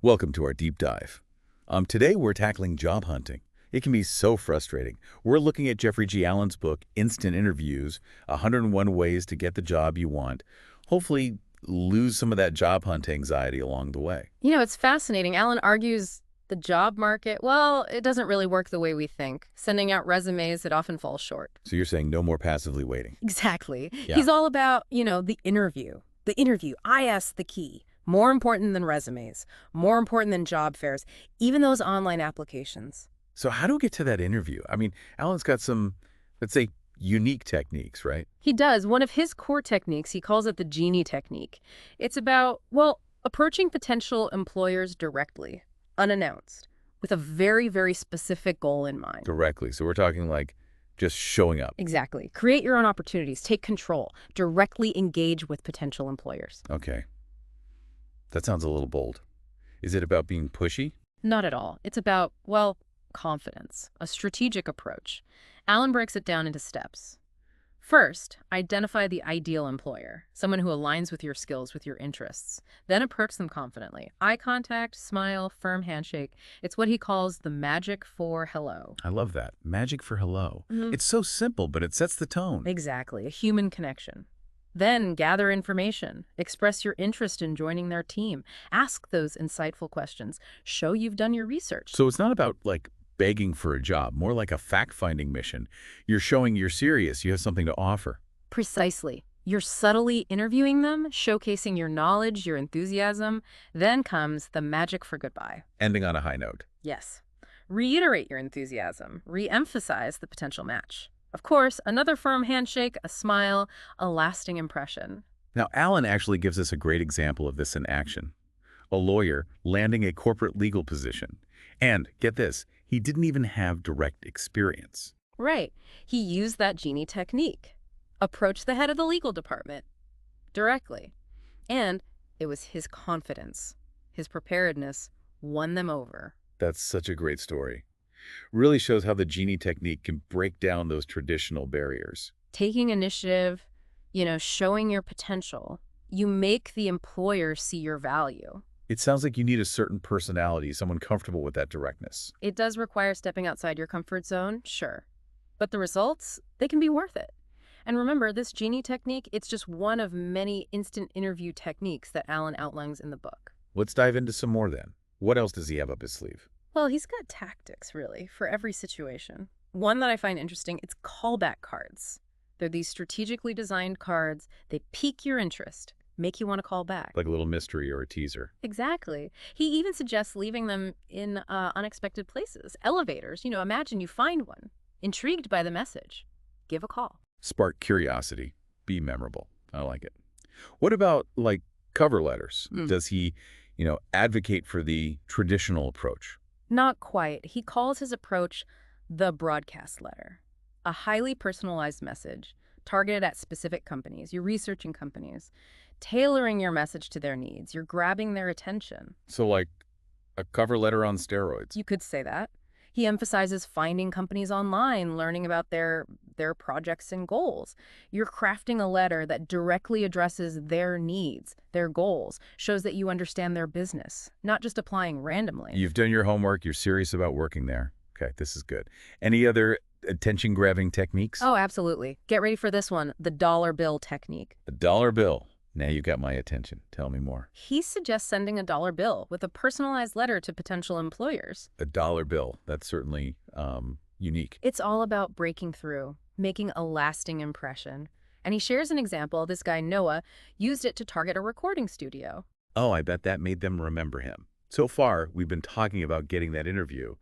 Welcome to our deep dive. Today we're tackling job hunting. It can be so frustrating. We're looking at Jeffrey G. Allen's book, Instant Interviews, 101 Ways to Get the Job You Want. Hopefully lose some of that job hunt anxiety along the way. It's fascinating. Alan argues the job market, well, it doesn't really work the way we think. Sending out resumes, it often falls short. So you're saying no more passively waiting. Exactly. Yeah. He's all about, the interview. The interview, I ask the key. More important than resumes, more important than job fairs, even those online applications. So how do we get to that interview? I mean, Allen's got some, let's say, unique techniques, right? He does. One of his core techniques, he calls it the genie technique. It's about, approaching potential employers directly, unannounced, with a very, very specific goal in mind. Directly. So we're talking like just showing up. Exactly. Create your own opportunities, take control, directly engage with potential employers. Okay. That sounds a little bold. Is it about being pushy? Not at all. It's about, confidence, a strategic approach. Alan breaks it down into steps. First, identify the ideal employer, someone who aligns with your skills, with your interests. Then approach them confidently. Eye contact, smile, firm handshake. It's what he calls the magic for hello. I love that. Magic for hello. It's so simple, but it sets the tone. Exactly, a human connection. Then gather information. Express your interest in joining their team. Ask those insightful questions. Show you've done your research. So it's not about, like, begging for a job, more like a fact-finding mission. You're showing you're serious, you have something to offer. Precisely. You're subtly interviewing them, showcasing your knowledge, your enthusiasm. Then comes the magic for goodbye. Ending on a high note. Yes. Reiterate your enthusiasm. Re-emphasize the potential match. Of course, another firm handshake, a smile, a lasting impression. Now, Allen actually gives us a great example of this in action. A lawyer landing a corporate legal position. And, get this, he didn't even have direct experience. Right. He used that genie technique. Approached the head of the legal department directly. And it was his confidence, his preparedness, won them over. That's such a great story. Really shows how the genie technique can break down those traditional barriers. Taking initiative, showing your potential, you make the employer see your value. It sounds like you need a certain personality, someone comfortable with that directness. It does require stepping outside your comfort zone, sure. But the results, they can be worth it. And remember, this genie technique, it's just one of many instant interview techniques that Alan outlines in the book. Let's dive into some more then. What else does he have up his sleeve? Well, he's got tactics, really, for every situation. One that I find interesting, it's callback cards. They're these strategically designed cards. They pique your interest, make you want to call back. Like a little mystery or a teaser. Exactly. He even suggests leaving them in unexpected places. Elevators, imagine you find one. Intrigued by the message. Give a call. Spark curiosity. Be memorable. I like it. What about, like, cover letters? Does he, advocate for the traditional approach? Not quite. He calls his approach the broadcast letter, a highly personalized message targeted at specific companies. You're researching companies, tailoring your message to their needs. You're grabbing their attention. So like a cover letter on steroids. You could say that. He emphasizes finding companies online, learning about their projects and goals. You're crafting a letter that directly addresses their needs, their goals, shows that you understand their business, not just applying randomly. You've done your homework. You're serious about working there. Okay, this is good. Any other attention-grabbing techniques? Oh, absolutely. Get ready for this one, the dollar bill technique. A dollar bill. Now you got my attention. Tell me more. He suggests sending a dollar bill with a personalized letter to potential employers. A dollar bill. That's certainly unique. It's all about breaking through, making a lasting impression. And he shares an example. This guy, Noah, used it to target a recording studio. Oh, I bet that made them remember him. So far, we've been talking about getting that interview,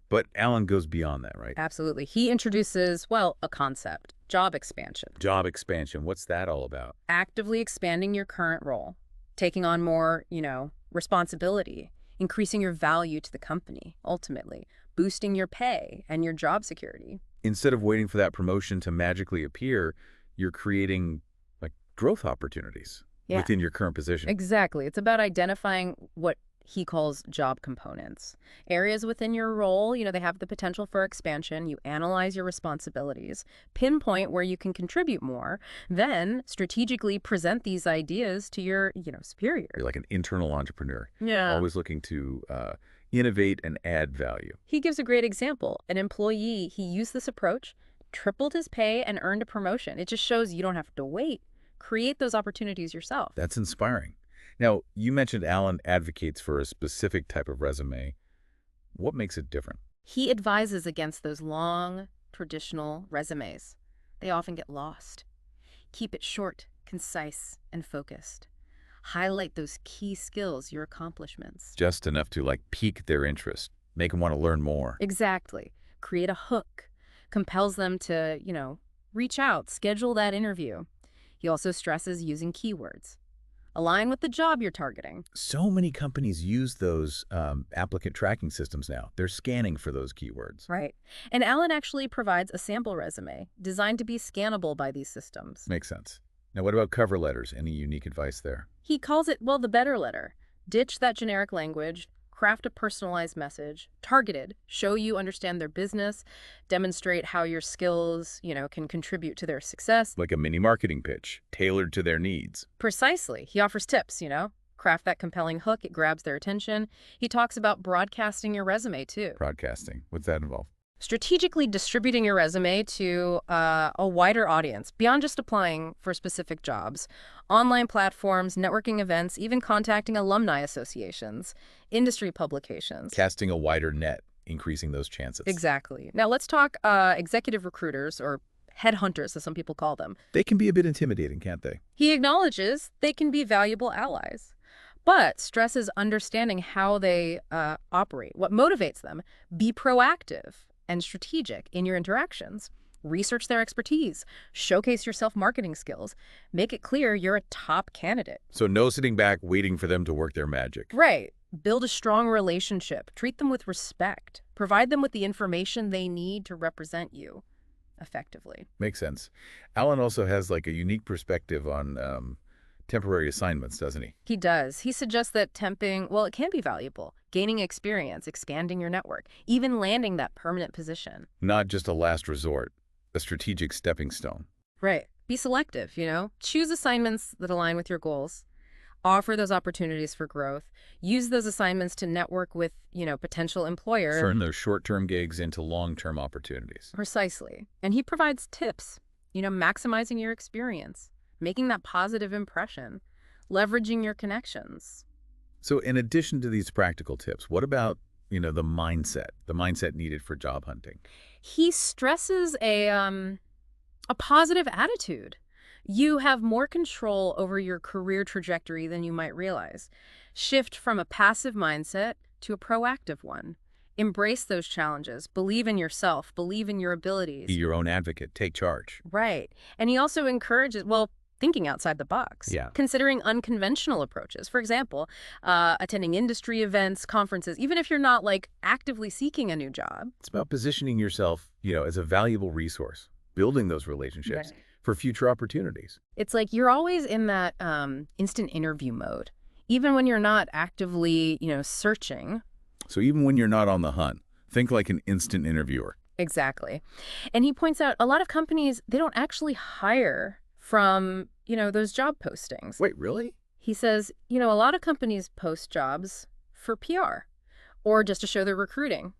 but Alan goes beyond that, right? Absolutely. He introduces, a concept, job expansion. Job expansion. What's that all about? Actively expanding your current role, taking on more, responsibility, increasing your value to the company, ultimately, boosting your pay and your job security. Instead of waiting for that promotion to magically appear, you're creating, like, growth opportunities within your current position. Exactly. It's about identifying what he calls job components. Areas within your role, they have the potential for expansion. You analyze your responsibilities, pinpoint where you can contribute more, then strategically present these ideas to your, superiors. You're like an internal entrepreneur, Yeah. always looking to innovate and add value. He gives a great example. An employee, he used this approach, tripled his pay, and earned a promotion. It just shows you don't have to wait. Create those opportunities yourself. That's inspiring. Now, you mentioned Alan advocates for a specific type of resume. What makes it different? He advises against those long, traditional resumes. They often get lost. Keep it short, concise, and focused. Highlight those key skills, your accomplishments. Just enough to pique their interest, make them want to learn more. Exactly. Create a hook. Compels them to, reach out, schedule that interview. He also stresses using keywords. Align with the job you're targeting. So many companies use those applicant tracking systems now. They're scanning for those keywords. Right. And Alan actually provides a sample resume designed to be scannable by these systems. Makes sense. Now, what about cover letters? Any unique advice there? He calls it, the better letter. Ditch that generic language, craft a personalized message, targeted, show you understand their business, demonstrate how your skills, can contribute to their success. Like a mini marketing pitch, tailored to their needs. Precisely. He offers tips, craft that compelling hook, it grabs their attention. He talks about broadcasting your resume, too. Broadcasting. What's that involve? Strategically distributing your resume to a wider audience, beyond just applying for specific jobs. Online platforms, networking events, even contacting alumni associations, industry publications. Casting a wider net, increasing those chances. Exactly. Now let's talk executive recruiters, or headhunters, as some people call them. They can be a bit intimidating, can't they? He acknowledges they can be valuable allies, but stresses understanding how they operate, what motivates them. Be proactive and strategic in your interactions. Research their expertise. Showcase your self-marketing skills. Make it clear you're a top candidate. So no sitting back waiting for them to work their magic. Right. Build a strong relationship. Treat them with respect. Provide them with the information they need to represent you effectively. Makes sense. Alan also has a unique perspective on temporary assignments, doesn't he? He does. He suggests that temping, it can be valuable. Gaining experience, expanding your network, even landing that permanent position. Not just a last resort, a strategic stepping stone. Right. Be selective, Choose assignments that align with your goals. Offer those opportunities for growth. Use those assignments to network with, potential employers. Turn those short-term gigs into long-term opportunities. Precisely. And he provides tips, maximizing your experience, making that positive impression, leveraging your connections. So in addition to these practical tips, what about, the mindset needed for job hunting? He stresses a positive attitude. You have more control over your career trajectory than you might realize. Shift from a passive mindset to a proactive one. Embrace those challenges. Believe in yourself. Believe in your abilities. Be your own advocate. Take charge. Right. And he also encourages, thinking outside the box. Yeah. Considering unconventional approaches. For example, attending industry events, conferences, even if you're not actively seeking a new job. It's about positioning yourself, as a valuable resource, building those relationships for future opportunities. It's like you're always in that instant interview mode, even when you're not actively, searching. So even when you're not on the hunt, think like an instant interviewer. Exactly. And he points out a lot of companies, they don't actually hire from, those job postings. Wait, really? He says, a lot of companies post jobs for PR or just to show they're recruiting,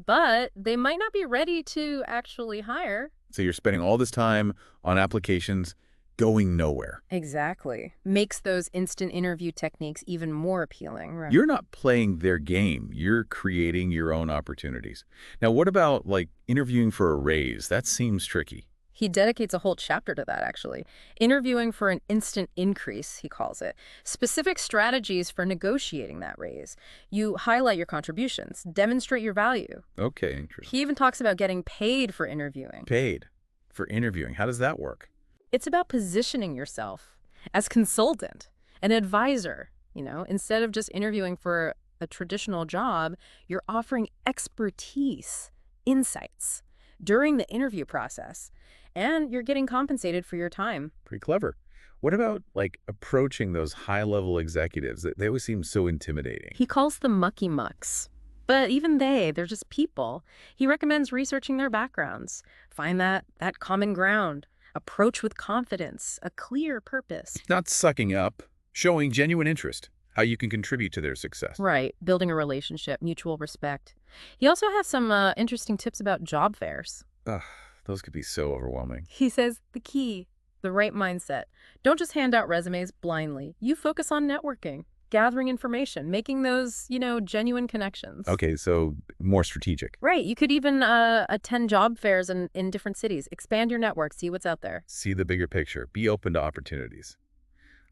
but they might not be ready to actually hire. So you're spending all this time on applications going nowhere. Exactly. Makes those instant interview techniques even more appealing. Right? You're not playing their game. You're creating your own opportunities. Now, what about interviewing for a raise? That seems tricky. He dedicates a whole chapter to that, actually. Interviewing for an instant increase, he calls it. Specific strategies for negotiating that raise. You highlight your contributions, demonstrate your value. Okay, interesting. He even talks about getting paid for interviewing. Paid for interviewing. How does that work? It's about positioning yourself as consultant, an advisor, Instead of just interviewing for a traditional job, you're offering expertise, insights during the interview process. And you're getting compensated for your time. Pretty clever. What about, like, approaching those high-level executives? They always seem so intimidating. He calls them mucky mucks. But even they're just people. He recommends researching their backgrounds. Find that common ground. Approach with confidence, a clear purpose. Not sucking up, showing genuine interest, how you can contribute to their success. Right, building a relationship, mutual respect. He also has some interesting tips about job fairs. Ugh, those could be so overwhelming. He says the key, the right mindset. Don't just hand out resumes blindly. You focus on networking, gathering information, making those, genuine connections. Okay, so more strategic. Right. You could even attend job fairs in different cities. Expand your network. See what's out there. See the bigger picture. Be open to opportunities.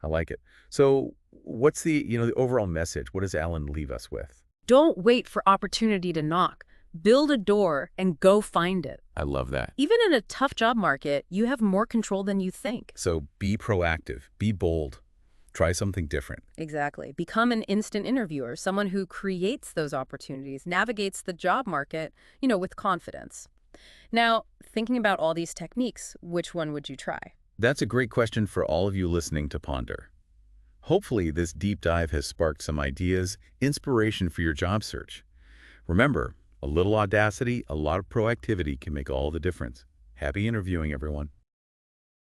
I like it. So what's the overall message? What does Alan leave us with? Don't wait for opportunity to knock. Build a door and go find it. I love that. Even in a tough job market, you have more control than you think. So be proactive, be bold, try something different. Exactly. Become an instant interviewer, someone who creates those opportunities, navigates the job market, with confidence. Now, thinking about all these techniques, which one would you try? That's a great question for all of you listening to ponder. Hopefully, this deep dive has sparked some ideas, inspiration for your job search. Remember, a little audacity, a lot of proactivity can make all the difference. Happy interviewing, everyone.